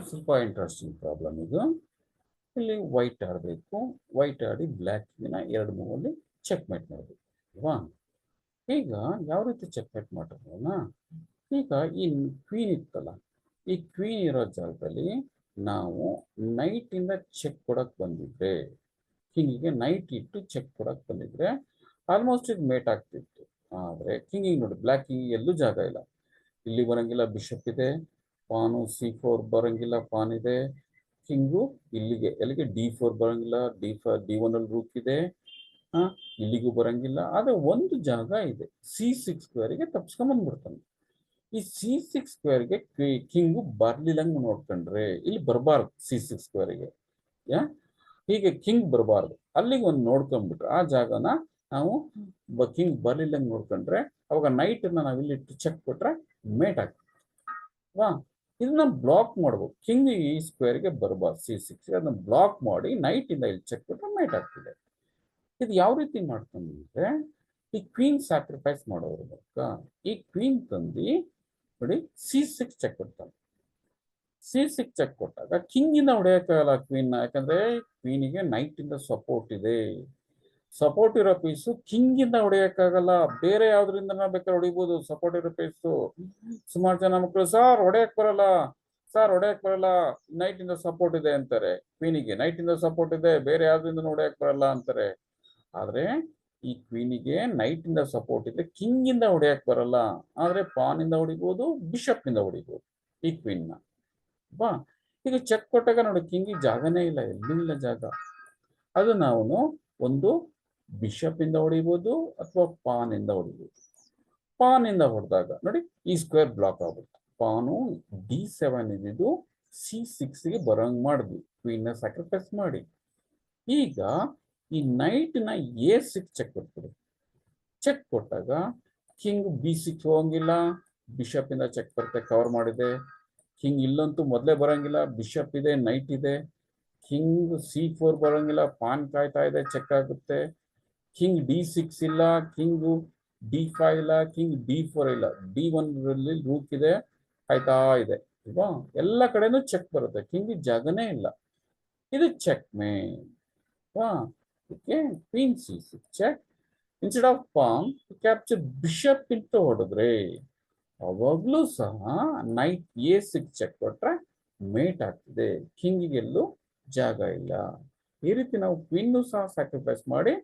ಸ್ವಲ್ಪ interesting problem ಇದು. ಇಲ್ಲಿ ವೈಟ್ ಆಡಬೇಕು, ವೈಟ್ ಆಡಿ ಬ್ಲ್ಯಾಕ್ನ 2-3 ಚೆಕ್ ಮೇಟ್ ಮಾಡಬೇಕು ಅಲ್ವಾ. ಈಗ ಯಾವ ರೀತಿ ಚೆಕ್ ಮೇಟ್ ಮಾಡೋಣ? ಈಗ ಈ ಕ್ವೀನ್ ಇತ್ತಲ್ಲ, ಈ ಕ್ವೀನ್ ಇರೋ ಜಾಗದಲ್ಲಿ ನಾವು ನೈಟಿಂದ ಚೆಕ್ ಕೊಡಕ್ಕೆ ಬಂದಿದ್ರೆ, ಕಿಂಗಿಗೆ ನೈಟ್ ಇಟ್ಟು ಚೆಕ್ ಕೊಡಕ್ಕೆ ಬಂದಿದ್ರೆ ಆಲ್ಮೋಸ್ಟ್ ಇದು ಮೇಟ್ ಆಗ್ತಿತ್ತು. ಆದರೆ ಕಿಂಗಿಗೆ ನೋಡಿ, ಬ್ಲ್ಯಾಕ್ ಕಿಂಗಿಗೆ ಎಲ್ಲೂ ಜಾಗ ಇಲ್ಲ. ಇಲ್ಲಿ ಬರಂಗಿಲ್ಲ, ಬಿಷಪ್ ಇದೆ, ಪಾನು C4 ಬರಂಗಿಲ್ಲ, ಪಾನ್ ಇದೆ, ಕಿಂಗು ಎಲ್ಲಿಗೆ D4 ಬರಂಗಿಲ್ಲ, D1 ಅಲ್ಲಿ ರೂಕ್ ಇದೆ, ಇಲ್ಲಿಗೂ ಬರಂಗಿಲ್ಲ. ಆದರೆ ಒಂದು ಜಾಗ ಇದೆ, C6 ಸ್ಕ್ವೇರ್ಗೆ ತಪ್ಸ್ಕೊಂಬಂದ್ಬಿಡ್ತಾನೆ. ಈ C6 ಸ್ಕ್ವೇರ್ಗೆ ಕಿಂಗು ಬರ್ಲಿಲ್ಲಂಗೆ ನೋಡ್ಕೊಂಡ್ರೆ ಇಲ್ಲಿ ಬರಬಾರ್ದು. C6 ಸ್ಕ್ವೇರ್ಗೆ ಹೀಗೆ ಕಿಂಗ್ ಬರಬಾರ್ದು, ಅಲ್ಲಿಗೆ ಒಂದು ನೋಡ್ಕೊಂಡ್ಬಿಟ್ರೆ ಆ ಜಾಗನ ನಾವು ಕಿಂಗ್ ಬರ್ಲಿಲ್ಲಂಗೆ ನೋಡ್ಕೊಂಡ್ರೆ ಅವಾಗ ನೈಟನ್ನ ನಾವು ಇಲ್ಲಿಟ್ಟು ಚೆಕ್ ಕೊಟ್ರೆ ಮೇಟ್ ಆಗ್ತದೆ. ಇದನ್ನ ಬ್ಲಾಕ್ ಮಾಡ್ಬೋದು. ಕಿಂಗ್ ಈ ಸ್ಕ್ವೇರ್ಗೆ ಬರಬಾರ್ದು C6, ಅದನ್ನ ಬ್ಲಾಕ್ ಮಾಡಿ ನೈಟಿಂದ ಇಲ್ಲಿ ಚೆಕ್ ಕೊಟ್ರೆ ಮೇಟ್ ಆಗ್ತಿದೆ. ಇದು ಯಾವ ರೀತಿ ಮಾಡ್ಕೊಂಡ್ರೆ ಈ ಕ್ವೀನ್ ಸ್ಯಾಕ್ರಿಫೈಸ್ ಮಾಡೋರು ಬೇಕಾ, ಈ ಕ್ವೀನ್ ತಂದು ನೋಡಿ C6 ಚೆಕ್ ಕೊಡ್ತಾನೆ. C6 ಚೆಕ್ ಕೊಟ್ಟಾಗ ಕಿಂಗಿಂದ ಹೊಡೆಯೋಕ್ಕಾಗಲ್ಲ ಕ್ವೀನ್ನ, ಯಾಕಂದ್ರೆ ಕ್ವೀನಿಗೆ ನೈಟಿಂದ ಸಪೋರ್ಟ್ ಇದೆ. ಸಪೋರ್ಟ್ ಇರೋ ಪೀಸು ಕಿಂಗಿಂದ ಹೊಡೆಯೋಕ್ಕಾಗಲ್ಲ, ಬೇರೆ ಯಾವ್ದ್ರಿಂದ ಬೇಕಾದ್ರೆ ಹೊಡಿಬೋದು. ಸಪೋರ್ಟ್ ಇರೋ ಪೀಸು ಸುಮಾರು ಜನ ಮಕ್ಕಳು ಸರ್ ಹೊಡೆಯಕ್ ಬರಲ್ಲ, ಸರ್ ಹೊಡೆಯಕ್ ಬರಲ್ಲ, ನೈಟಿಂದ ಸಪೋರ್ಟ್ ಇದೆ ಅಂತಾರೆ. ಕ್ವೀನಿಗೆ ನೈಟಿಂದ ಸಪೋರ್ಟ್ ಇದೆ, ಬೇರೆ ಯಾವ್ದ್ರಿಂದ ಹೊಡೆಯಕ್ ಬರಲ್ಲ ಅಂತಾರೆ. ಆದ್ರೆ ಈ ಕ್ವೀನಿಗೆ ನೈಟಿಂದ ಸಪೋರ್ಟ್ ಇದೆ, ಕಿಂಗಿಂದ ಹೊಡೆಯಕ್ ಬರಲ್ಲ. ಆದ್ರೆ ಪಾನಿಂದ ಹೊಡಿಬೋದು, ಬಿಷಪ್ನಿಂದ ಹೊಡಿಬೋದು ಈ ಕ್ವೀನ್ನ. ಈಗ ಚೆಕ್ ಕೊಟ್ಟಾಗ ನೋಡಿ ಕಿಂಗಿಗೆ ಜಾಗನೇ ಇಲ್ಲ, ಎಲ್ಲಿಲ್ಲ ಜಾಗ. ಅದು ನಾವು ಒಂದು ಬಿಷಪ್ ಇಂದ ಹೊಡಿಬೋದು ಅಥವಾ ಪಾನ್ ಇಂದ ಹೊಡಿಬೋದು. ಪಾನ್ ಇಂದ ಹೊಡೆದಾಗ ನೋಡಿ ಈ ಸ್ಕ್ವೇರ್ ಬ್ಲಾಕ್ ಆಗುತ್ತೆ. ಪಾನು D7 ಇದ್ದು C6ಗೆ ಬರಂಗ್ ಮಾಡಿದ್ವಿ ಕ್ವೀನ್ನ ಸ್ಯಾಕ್ರಿಫೈಸ್ ಮಾಡಿ. ಈಗ ಈ ನೈಟ್ನ A6 ಚೆಕ್ ಕೊಡ್ತೀವಿ. ಚೆಕ್ ಕೊಟ್ಟಾಗ ಕಿಂಗ್ B6 ಹೋಗಂಗಿಲ್ಲ, ಬಿಷಪ್ ಇಂದ ಚೆಕ್ ಬರುತ್ತೆ, ಕವರ್ ಮಾಡಿದೆ. ಕಿಂಗ್ ಇಲ್ಲಂತೂ ಮೊದಲೇ ಬರಂಗಿಲ್ಲ, ಬಿಷಪ್ ಇದೆ, ನೈಟ್ ಇದೆ. ಕಿಂಗ್ C4 ಬರಂಗಿಲ್ಲ, ಪಾನ್ ಕಾಯ್ತಾ ಇದೆ, ಚೆಕ್ ಆಗುತ್ತೆ. ಕಿಂಗ್ D6 ಇಲ್ಲ, ಕಿಂಗು D5 ಇಲ್ಲ, ಕಿಂಗ್ D4 ಇಲ್ಲ, D1 ರೂಕ್ ಇದೆ, ಕಾಯ್ತಾ ಇದೆ ಅಲ್ವಾ. ಎಲ್ಲ ಕಡೆನೂ ಚೆಕ್ ಬರುತ್ತೆ, ಕಿಂಗ್ ಜಾಗನೇ ಇಲ್ಲ. ಇದು checkmate. Queen C6 check. Instead of pawn capture bishop ಇಂತ ಹೊಡೆದ್ರೆ ಅವಾಗ್ಲೂ ಸಹ ನೈಟ್ A6 ಚೆಕ್ ಕೊಟ್ರೆ ಮೇಟ್ ಆಗ್ತಿದೆ, ಕಿಂಗಿಗೆಲ್ಲೂ ಜಾಗ ಇಲ್ಲ. ಈ ರೀತಿ ನಾವು ಕ್ವೀನ್ ಸಹ ಸ್ಯಾಕ್ರಿಫೈಸ್ ಮಾಡಿ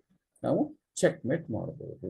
ನಾವು ಚೆಕ್ ಮೇಟ್ ಮಾಡಬಹುದು.